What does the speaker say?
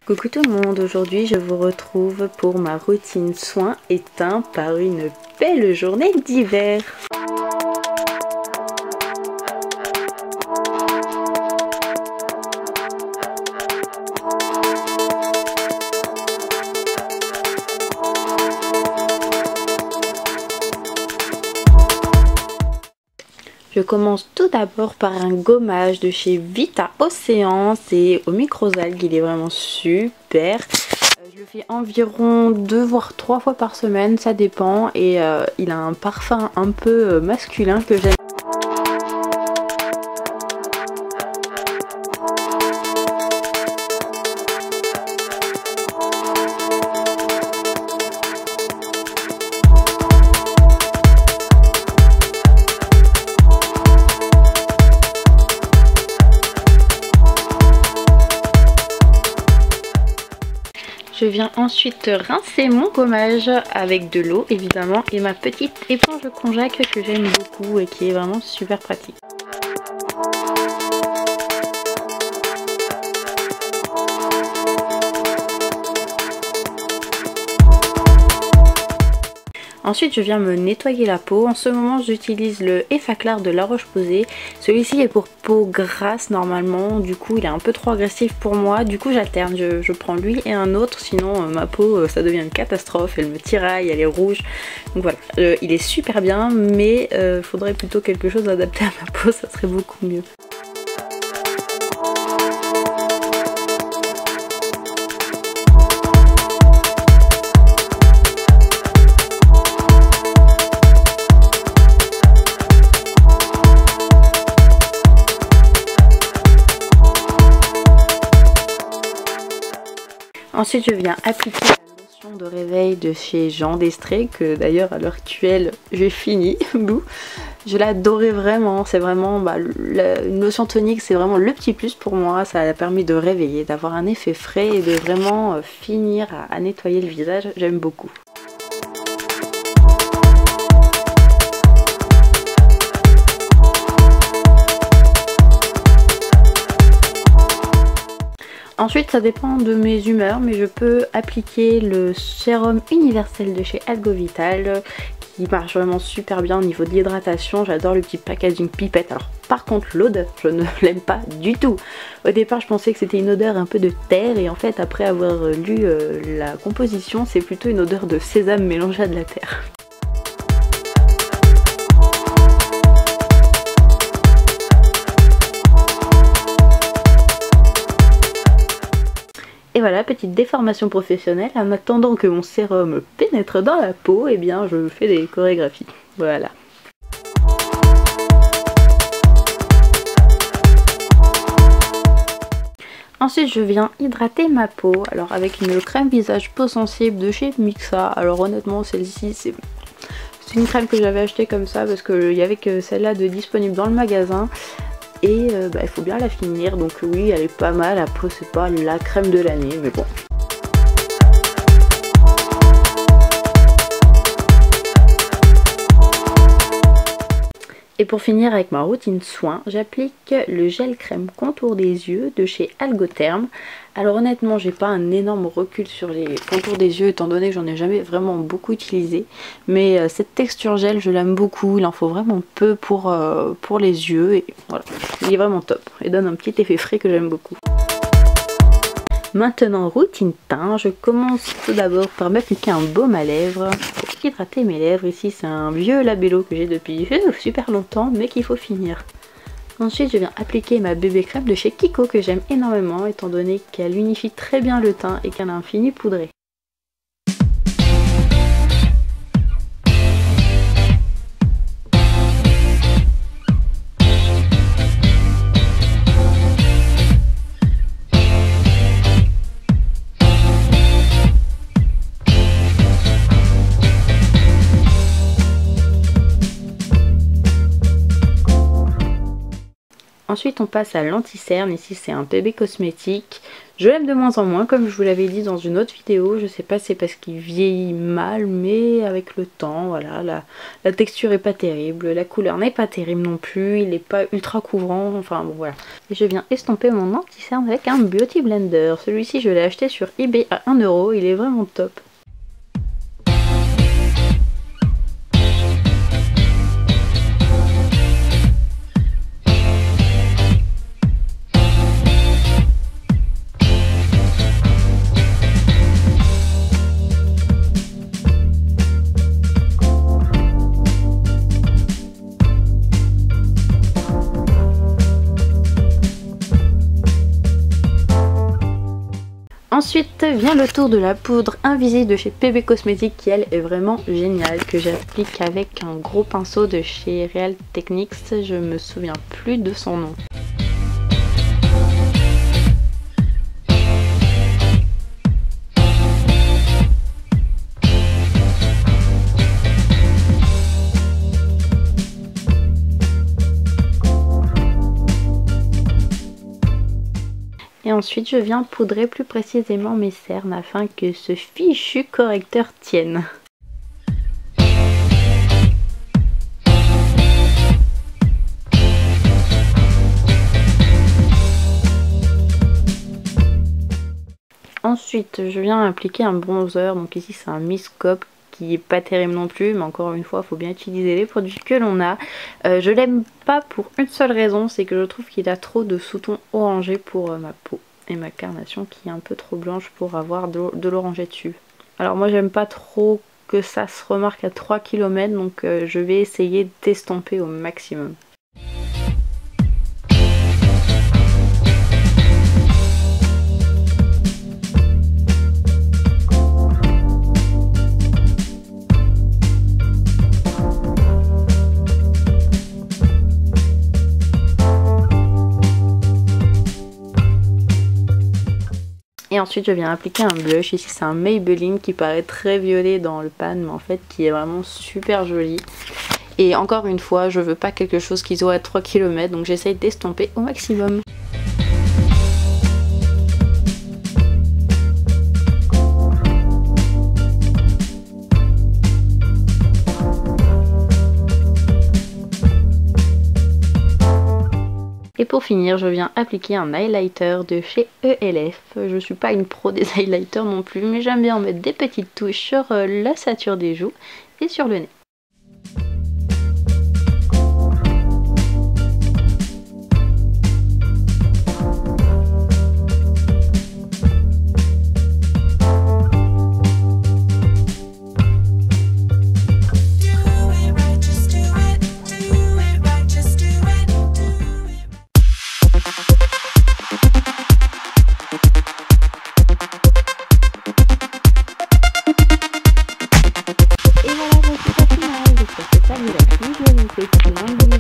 Coucou tout le monde, aujourd'hui je vous retrouve pour ma routine soins et teint par une belle journée d'hiver. Je commence tout d'abord par un gommage de chez Vita Océan, c'est au microalgues, il est vraiment super. Je le fais environ 2 voire 3 fois par semaine, ça dépend, et il a un parfum un peu masculin que j'aime. Je viens ensuite rincer mon gommage avec de l'eau évidemment et ma petite éponge konjac que j'aime beaucoup et qui est vraiment super pratique. Ensuite je viens me nettoyer la peau. En ce moment j'utilise le Effaclar de La Roche-Posay. Celui-ci est pour peau grasse normalement, du coup il est un peu trop agressif pour moi. Du coup j'alterne, je prends lui et un autre, sinon ma peau ça devient une catastrophe, elle me tiraille, elle est rouge. Donc voilà, il est super bien mais il faudrait plutôt quelque chose adapté à ma peau, ça serait beaucoup mieux. Ensuite je viens appliquer la lotion de réveil de chez Jean d'Estrée, que d'ailleurs à l'heure actuelle j'ai fini. Je l'adorais vraiment, c'est vraiment une lotion tonique, c'est vraiment le petit plus pour moi. Ça a permis de réveiller, d'avoir un effet frais et de vraiment finir à nettoyer le visage, j'aime beaucoup. Ensuite ça dépend de mes humeurs, mais je peux appliquer le sérum universel de chez Algovital qui marche vraiment super bien au niveau de l'hydratation. J'adore le petit packaging pipette. Alors par contre l'odeur, je ne l'aime pas du tout. Au départ je pensais que c'était une odeur un peu de terre et en fait après avoir lu la composition c'est plutôt une odeur de sésame mélangée à de la terre. Et voilà, petite déformation professionnelle, en attendant que mon sérum pénètre dans la peau, eh bien je fais des chorégraphies. Voilà. Ensuite je viens hydrater ma peau, alors avec une crème visage peau sensible de chez Mixa. Alors honnêtement celle-ci c'est une crème que j'avais achetée comme ça parce qu'il y avait que celle-là de disponible dans le magasin. Et il faut bien la finir, donc oui elle est pas mal, après c'est pas la crème de l'année mais bon. Et pour finir avec ma routine soin, j'applique le gel crème contour des yeux de chez Algotherm. Alors honnêtement j'ai pas un énorme recul sur les contours des yeux étant donné que j'en ai jamais vraiment beaucoup utilisé. Mais cette texture gel je l'aime beaucoup, il en faut vraiment peu pour les yeux et voilà, il est vraiment top. Il donne un petit effet frais que j'aime beaucoup. Maintenant routine teint, je commence tout d'abord par m'appliquer un baume à lèvres pour hydrater mes lèvres. Ici c'est un vieux labello que j'ai depuis super longtemps mais qu'il faut finir. Ensuite je viens appliquer ma bébé crème de chez Kiko que j'aime énormément étant donné qu'elle unifie très bien le teint et qu'elle a un fini poudré. Ensuite on passe à l'anti-cerne, ici c'est un PB Cosmétique. Je l'aime de moins en moins comme je vous l'avais dit dans une autre vidéo, je sais pas si c'est parce qu'il vieillit mal mais avec le temps voilà, la texture est pas terrible, la couleur n'est pas terrible non plus, il est pas ultra couvrant, enfin bon voilà. Et je viens estomper mon anti-cerne avec un Beauty Blender, celui-ci je l'ai acheté sur eBay à 1 €, il est vraiment top. Ensuite vient le tour de la poudre invisible de chez PB Cosmétique qui elle est vraiment géniale, que j'applique avec un gros pinceau de chez Real Techniques, je me souviens plus de son nom. Et ensuite je viens poudrer plus précisément mes cernes afin que ce fichu correcteur tienne. Ensuite je viens appliquer un bronzer, donc ici c'est un Miss Cop qui est pas terrible non plus, mais encore une fois il faut bien utiliser les produits que l'on a. Je l'aime pas pour une seule raison, c'est que je trouve qu'il a trop de sous-tons orangés pour ma peau et ma carnation qui est un peu trop blanche pour avoir de l'orangé dessus. Alors moi j'aime pas trop que ça se remarque à 3 km, donc je vais essayer d'estomper au maximum. Et ensuite je viens appliquer un blush, ici c'est un Maybelline qui paraît très violet dans le pan mais en fait qui est vraiment super joli. Et encore une fois je veux pas quelque chose qui soit à 3 km, donc j'essaye d'estomper au maximum. Et pour finir, je viens appliquer un highlighter de chez ELF. Je suis pas une pro des highlighters non plus, mais j'aime bien en mettre des petites touches sur l'ossature des joues et sur le nez. Et voilà, le résultat final. J'espère que ça vous a plu. Je vous fais plein de bisous.